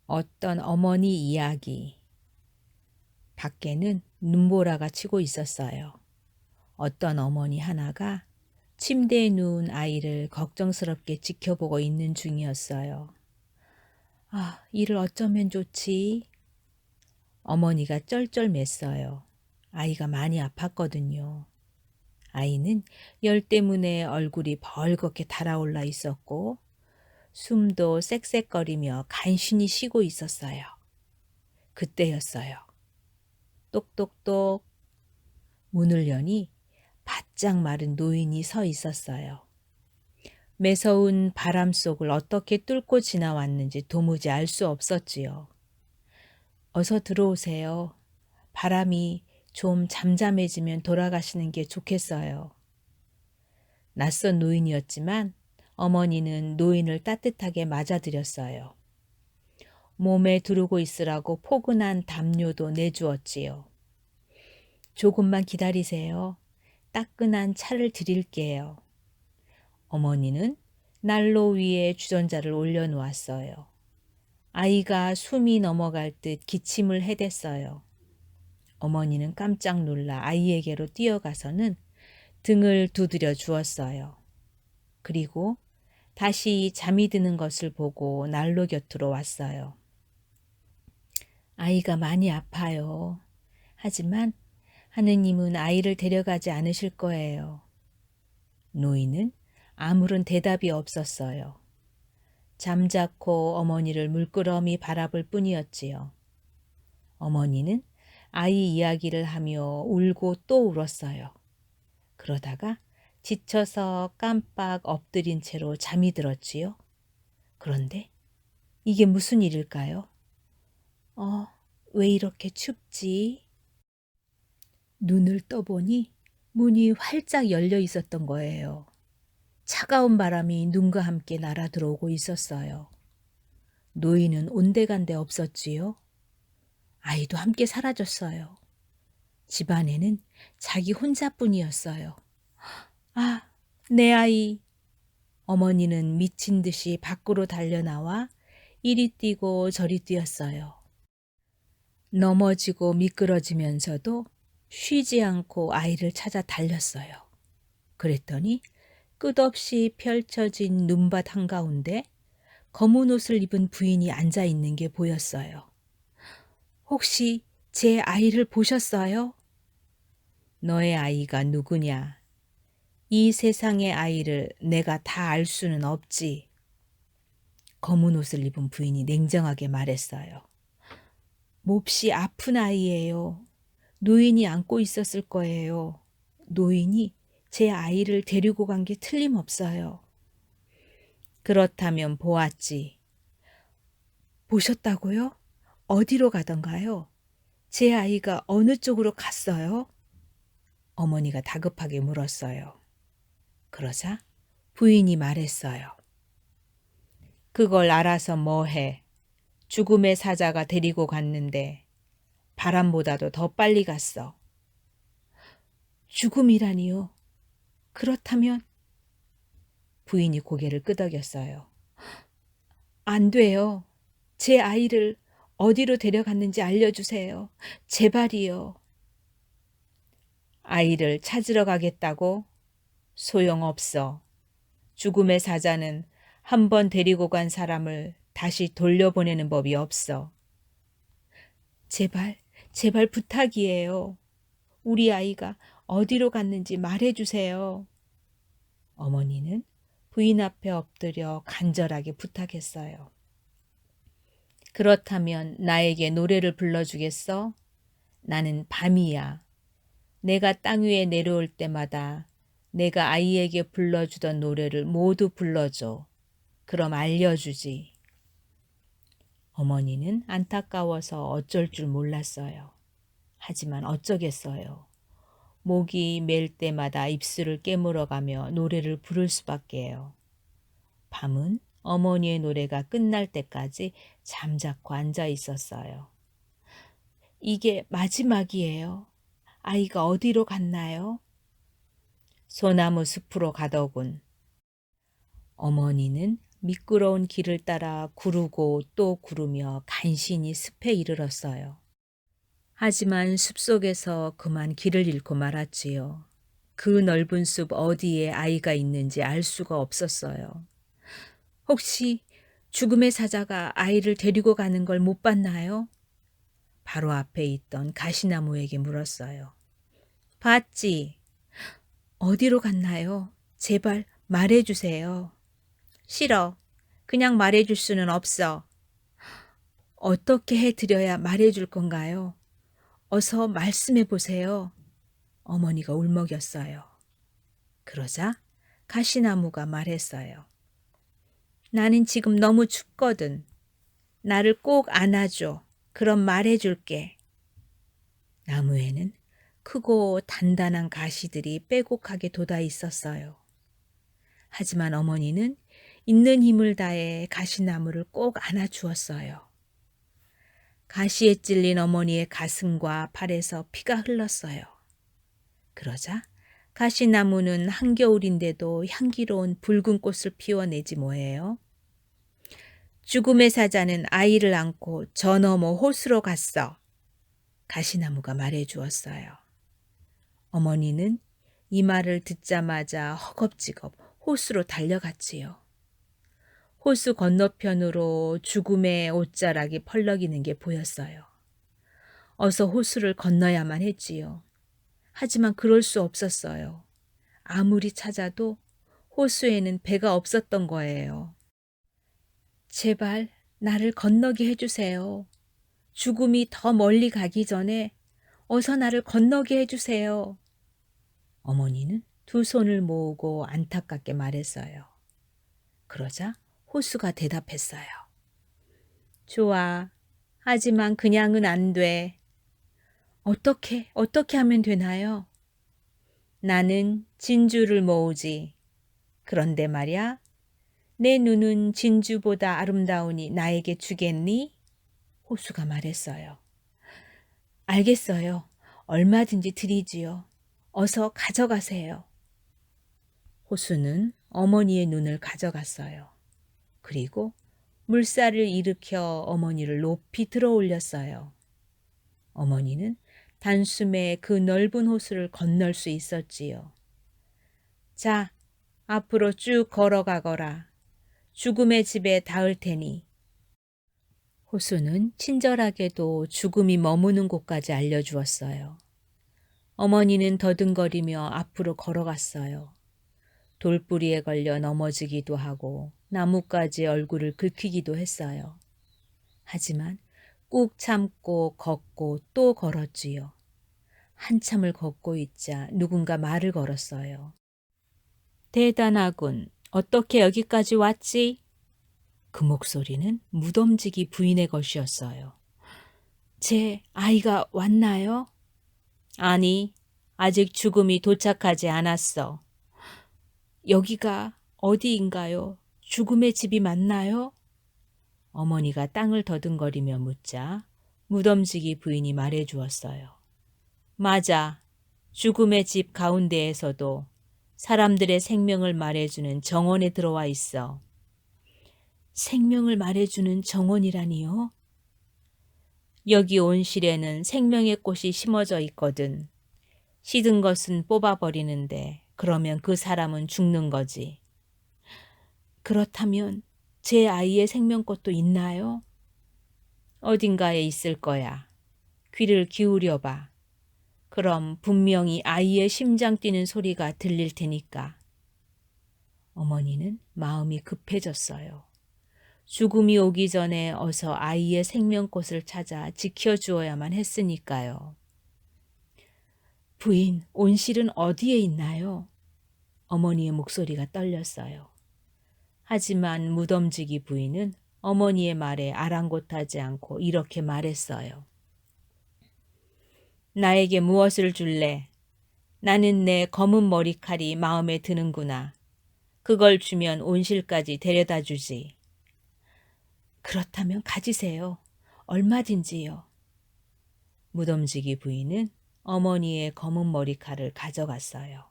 어떤 어머니 이야기. 밖에는 눈보라가 치고 있었어요. 어떤 어머니 하나가 침대에 누운 아이를 걱정스럽게 지켜보고 있는 중이었어요. 아, 이를 어쩌면 좋지? 어머니가 쩔쩔맸어요. 아이가 많이 아팠거든요. 아이는 열 때문에 얼굴이 벌겋게 달아올라 있었고 숨도 쌕쌕거리며 간신히 쉬고 있었어요. 그때였어요. 똑똑똑. 문을 여니 바짝 마른 노인이 서 있었어요. 매서운 바람 속을 어떻게 뚫고 지나왔는지 도무지 알 수 없었지요. 어서 들어오세요. 바람이 좀 잠잠해지면 돌아가시는 게 좋겠어요. 낯선 노인이었지만 어머니는 노인을 따뜻하게 맞아들였어요. 몸에 두르고 있으라고 포근한 담요도 내주었지요. 조금만 기다리세요. 따끈한 차를 드릴게요. 어머니는 난로 위에 주전자를 올려놓았어요. 아이가 숨이 넘어갈 듯 기침을 해댔어요. 어머니는 깜짝 놀라 아이에게로 뛰어가서는 등을 두드려 주었어요. 그리고 다시 잠이 드는 것을 보고 난로 곁으로 왔어요. 아이가 많이 아파요. 하지만 하느님은 아이를 데려가지 않으실 거예요. 노인은 아무런 대답이 없었어요. 잠자코 어머니를 물끄러미 바라볼 뿐이었지요. 어머니는 아이 이야기를 하며 울고 또 울었어요. 그러다가 지쳐서 깜빡 엎드린 채로 잠이 들었지요. 그런데 이게 무슨 일일까요? 왜 이렇게 춥지? 눈을 떠보니 문이 활짝 열려 있었던 거예요. 차가운 바람이 눈과 함께 날아 들어오고 있었어요. 노인은 온데간데 없었지요. 아이도 함께 사라졌어요. 집안에는 자기 혼자뿐이었어요. 아, 내 아이. 어머니는 미친 듯이 밖으로 달려나와 이리 뛰고 저리 뛰었어요. 넘어지고 미끄러지면서도 쉬지 않고 아이를 찾아 달렸어요. 그랬더니 끝없이 펼쳐진 눈밭 한가운데 검은 옷을 입은 부인이 앉아 있는 게 보였어요. 혹시 제 아이를 보셨어요? 너의 아이가 누구냐? 이 세상의 아이를 내가 다 알 수는 없지. 검은 옷을 입은 부인이 냉정하게 말했어요. 몹시 아픈 아이예요. 노인이 안고 있었을 거예요. 노인이 제 아이를 데리고 간 게 틀림없어요. 그렇다면 보았지. 보셨다고요? 어디로 가던가요? 제 아이가 어느 쪽으로 갔어요? 어머니가 다급하게 물었어요. 그러자 부인이 말했어요. 그걸 알아서 뭐해. 죽음의 사자가 데리고 갔는데 바람보다도 더 빨리 갔어. 죽음이라니요? 그렇다면? 부인이 고개를 끄덕였어요. 안 돼요. 제 아이를 어디로 데려갔는지 알려주세요. 제발이요. 아이를 찾으러 가겠다고? 소용없어. 죽음의 사자는 한 번 데리고 간 사람을 다시 돌려보내는 법이 없어. 제발, 제발 부탁이에요. 우리 아이가 어디로 갔는지 말해주세요. 어머니는 부인 앞에 엎드려 간절하게 부탁했어요. 그렇다면 나에게 노래를 불러주겠어? 나는 밤이야. 내가 땅 위에 내려올 때마다 내가 아이에게 불러주던 노래를 모두 불러줘. 그럼 알려주지. 어머니는 안타까워서 어쩔 줄 몰랐어요. 하지만 어쩌겠어요. 목이 맬 때마다 입술을 깨물어가며 노래를 부를 수밖에요. 밤은 어머니의 노래가 끝날 때까지 잠자코 앉아 있었어요. 이게 마지막이에요. 아이가 어디로 갔나요? 소나무 숲으로 가더군. 어머니는 미끄러운 길을 따라 구르고 또 구르며 간신히 숲에 이르렀어요. 하지만 숲속에서 그만 길을 잃고 말았지요. 그 넓은 숲 어디에 아이가 있는지 알 수가 없었어요. 혹시 죽음의 사자가 아이를 데리고 가는 걸 못 봤나요? 바로 앞에 있던 가시나무에게 물었어요. 봤지. 어디로 갔나요? 제발 말해주세요. 싫어. 그냥 말해줄 수는 없어. 어떻게 해드려야 말해줄 건가요? 어서 말씀해 보세요. 어머니가 울먹였어요. 그러자 가시나무가 말했어요. 나는 지금 너무 춥거든. 나를 꼭 안아줘. 그럼 말해줄게. 나무에는 크고 단단한 가시들이 빼곡하게 돋아 있었어요. 하지만 어머니는 있는 힘을 다해 가시나무를 꼭 안아주었어요. 가시에 찔린 어머니의 가슴과 팔에서 피가 흘렀어요. 그러자 가시나무는 한겨울인데도 향기로운 붉은 꽃을 피워내지 뭐예요. 죽음의 사자는 아이를 안고 저 너머 호수로 갔어. 가시나무가 말해주었어요. 어머니는 이 말을 듣자마자 허겁지겁 호수로 달려갔지요. 호수 건너편으로 죽음의 옷자락이 펄럭이는 게 보였어요. 어서 호수를 건너야만 했지요. 하지만 그럴 수 없었어요. 아무리 찾아도 호수에는 배가 없었던 거예요. 제발 나를 건너게 해주세요. 죽음이 더 멀리 가기 전에 어서 나를 건너게 해주세요. 어머니는 두 손을 모으고 안타깝게 말했어요. 그러자 호수가 대답했어요. 좋아. 하지만 그냥은 안 돼. 어떻게 하면 되나요? 나는 진주를 모으지. 그런데 말야, 내 눈은 진주보다 아름다우니 나에게 주겠니? 호수가 말했어요. 알겠어요. 얼마든지 드리지요. 어서 가져가세요. 호수는 어머니의 눈을 가져갔어요. 그리고 물살을 일으켜 어머니를 높이 들어 올렸어요. 어머니는 단숨에 그 넓은 호수를 건널 수 있었지요. 자, 앞으로 쭉 걸어가거라. 죽음의 집에 닿을 테니. 호수는 친절하게도 죽음이 머무는 곳까지 알려주었어요. 어머니는 더듬거리며 앞으로 걸어갔어요. 돌뿌리에 걸려 넘어지기도 하고 나뭇가지 얼굴을 긁히기도 했어요. 하지만 꾹 참고 걷고 또 걸었지요. 한참을 걷고 있자 누군가 말을 걸었어요. 대단하군. 어떻게 여기까지 왔지? 그 목소리는 무덤지기 부인의 것이었어요. 제 아이가 왔나요? 아니, 아직 죽음이 도착하지 않았어. 여기가 어디인가요? 죽음의 집이 맞나요? 어머니가 땅을 더듬거리며 묻자 무덤지기 부인이 말해 주었어요. 맞아. 죽음의 집 가운데에서도 사람들의 생명을 말해주는 정원에 들어와 있어. 생명을 말해주는 정원이라니요? 여기 온실에는 생명의 꽃이 심어져 있거든. 시든 것은 뽑아버리는데 그러면 그 사람은 죽는 거지. 그렇다면 제 아이의 생명꽃도 있나요? 어딘가에 있을 거야. 귀를 기울여봐. 그럼 분명히 아이의 심장 뛰는 소리가 들릴 테니까. 어머니는 마음이 급해졌어요. 죽음이 오기 전에 어서 아이의 생명꽃을 찾아 지켜주어야만 했으니까요. 부인, 온실은 어디에 있나요? 어머니의 목소리가 떨렸어요. 하지만 무덤지기 부인은 어머니의 말에 아랑곳하지 않고 이렇게 말했어요. 나에게 무엇을 줄래? 나는 내 검은 머리칼이 마음에 드는구나. 그걸 주면 온실까지 데려다 주지. 그렇다면 가지세요. 얼마든지요. 무덤지기 부인은 어머니의 검은 머리칼을 가져갔어요.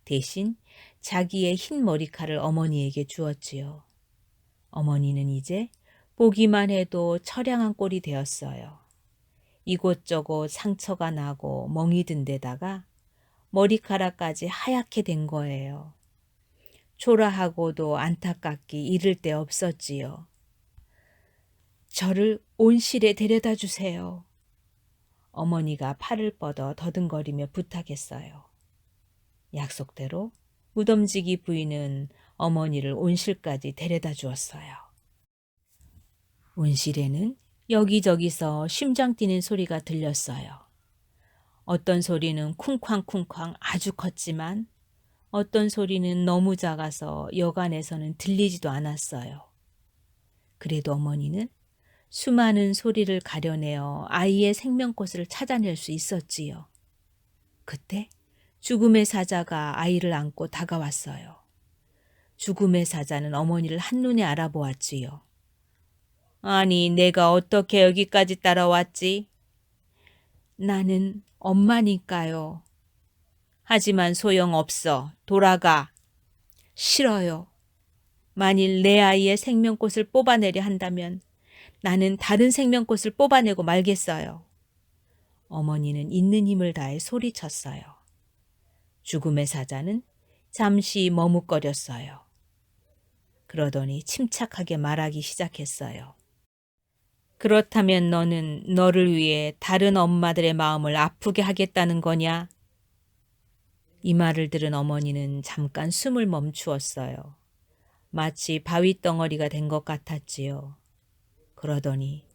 대신 자기의 흰 머리칼을 어머니에게 주었지요. 어머니는 이제 보기만 해도 처량한 꼴이 되었어요. 이곳저곳 상처가 나고 멍이 든 데다가 머리카락까지 하얗게 된 거예요. 초라하고도 안타깝기 이를 데 없었지요. 저를 온실에 데려다 주세요. 어머니가 팔을 뻗어 더듬거리며 부탁했어요. 약속대로 무덤지기 부인은 어머니를 온실까지 데려다 주었어요. 온실에는 여기저기서 심장 뛰는 소리가 들렸어요. 어떤 소리는 쿵쾅쿵쾅 아주 컸지만 어떤 소리는 너무 작아서 여간에서는 들리지도 않았어요. 그래도 어머니는 수많은 소리를 가려내어 아이의 생명꽃을 찾아낼 수 있었지요. 그때 죽음의 사자가 아이를 안고 다가왔어요. 죽음의 사자는 어머니를 한눈에 알아보았지요. 아니, 내가 어떻게 여기까지 따라왔지? 나는 엄마니까요. 하지만 소용없어. 돌아가. 싫어요. 만일 내 아이의 생명꽃을 뽑아내려 한다면 나는 다른 생명꽃을 뽑아내고 말겠어요. 어머니는 있는 힘을 다해 소리쳤어요. 죽음의 사자는 잠시 머뭇거렸어요. 그러더니 침착하게 말하기 시작했어요. 그렇다면 너는 너를 위해 다른 엄마들의 마음을 아프게 하겠다는 거냐? 이 말을 들은 어머니는 잠깐 숨을 멈추었어요. 마치 바위덩어리가 된 것 같았지요. 그러더니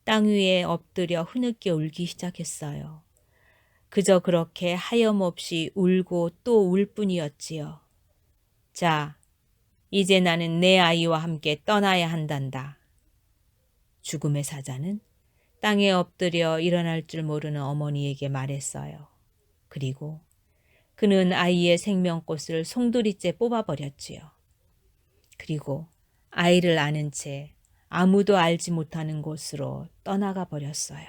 땅 위에 엎드려 흐느껴 울기 시작했어요. 그저 그렇게 하염없이 울고 또 울 뿐이었지요. 자, 이제 나는 내 아이와 함께 떠나야 한단다. 죽음의 사자는 땅에 엎드려 일어날 줄 모르는 어머니에게 말했어요. 그리고 그는 아이의 생명꽃을 송두리째 뽑아버렸지요. 그리고 아이를 안은 채 아무도 알지 못하는 곳으로 떠나가 버렸어요.